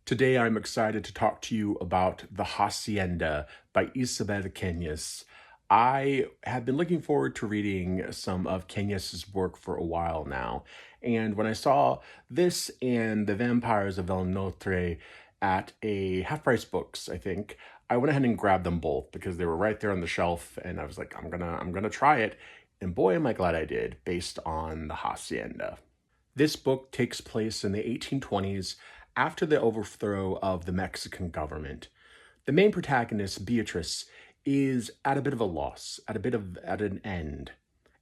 Today, I'm excited to talk to you about The Hacienda by Isabel Cañas. I have been looking forward to reading some of Cañas's work for a while now, and when I saw this and The Vampires of El Notre at a half-price books, I think, I went ahead and grabbed them both because they were right there on the shelf, and I was like, I'm gonna try it, and boy, am I glad I did, based on The Hacienda. This book takes place in the 1820s after the overthrow of the Mexican government. The main protagonist, Beatrice, is at a bit of a loss, at an end,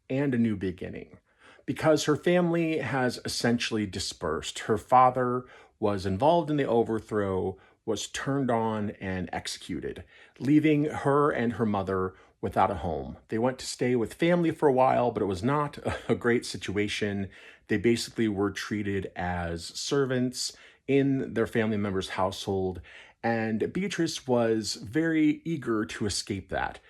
and a new beginning. Because her family has essentially dispersed. Her father was involved in the overthrow, was turned on and executed, leaving her and her mother without a home. They went to stay with family for a while, but it was not a great situation. They basically were treated as servants in their family member's household, and Beatrice was very eager to escape that.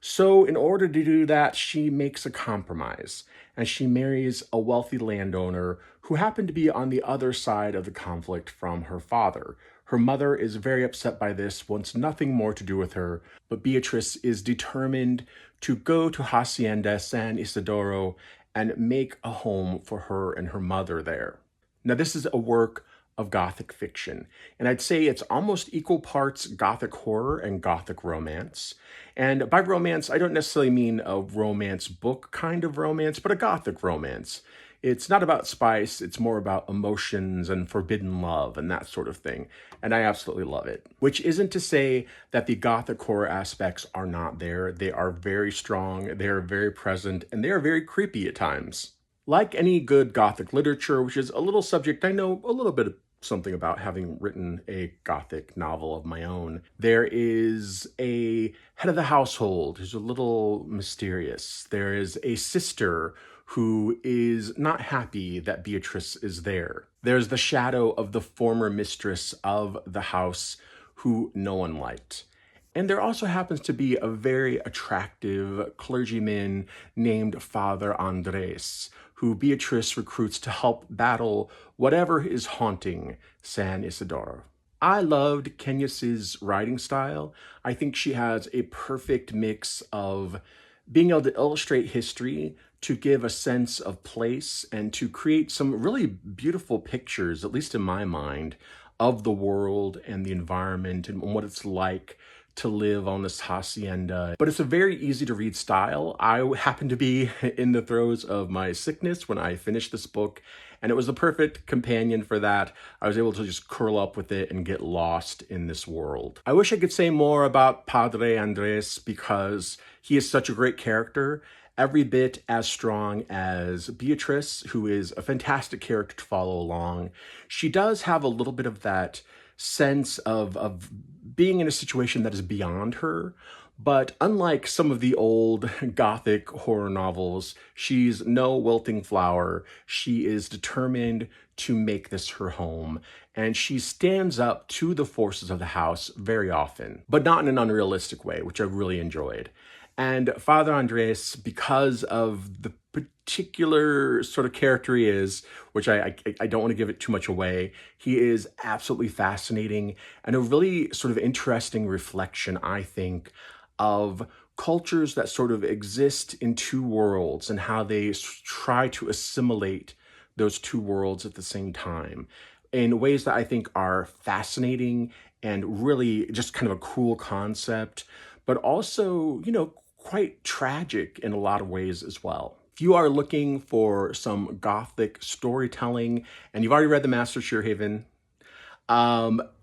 So in order to do that, she makes a compromise, and she marries a wealthy landowner who happened to be on the other side of the conflict from her father. Her mother is very upset by this, wants nothing more to do with her, but Beatrice is determined to go to Hacienda San Isidoro and make a home for her and her mother there. Now, this is a work of Gothic fiction, and I'd say it's almost equal parts Gothic horror and Gothic romance. And by romance, I don't necessarily mean a romance book kind of romance, but a Gothic romance. It's not about spice, it's more about emotions and forbidden love and that sort of thing. And I absolutely love it. Which isn't to say that the Gothic horror aspects are not there. They are very strong, they are very present, and they are very creepy at times. Like any good Gothic literature, which is a little subject I know a little bit something about having written a Gothic novel of my own, there is a head of the household who's a little mysterious. There is a sister who is not happy that Beatrice is there. There's the shadow of the former mistress of the house who no one liked. And there also happens to be a very attractive clergyman named Father Andres, who Beatrice recruits to help battle whatever is haunting San Isidoro. I loved Cañas's writing style. I think she has a perfect mix of being able to illustrate history, to give a sense of place, and to create some really beautiful pictures, at least in my mind, of the world and the environment and what it's like to live on this hacienda. But it's a very easy to read style. I happened to be in the throes of my sickness when I finished this book, and it was the perfect companion for that. I was able to just curl up with it and get lost in this world. I wish I could say more about Padre Andres because he is such a great character, every bit as strong as Beatrice, who is a fantastic character to follow along. She does have a little bit of that sense of being in a situation that is beyond her, but unlike some of the old Gothic horror novels, she's no wilting flower. She is determined to make this her home, and she stands up to the forces of the house very often, but not in an unrealistic way, which I really enjoyed. And Father Andres, because of the particular sort of character he is, which I don't want to give it too much away, he is absolutely fascinating and a really sort of interesting reflection, I think, of cultures that sort of exist in two worlds and how they try to assimilate those two worlds at the same time in ways that I think are fascinating and really just kind of a cool concept, but also, quite tragic in a lot of ways as well. If you are looking for some Gothic storytelling and you've already read The Master of Sheerhaven,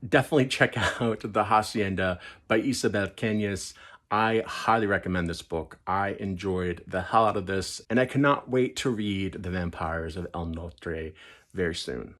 definitely check out The Hacienda by Isabel Cañas. I highly recommend this book. I enjoyed the hell out of this, and I cannot wait to read The Vampires of El Notre very soon.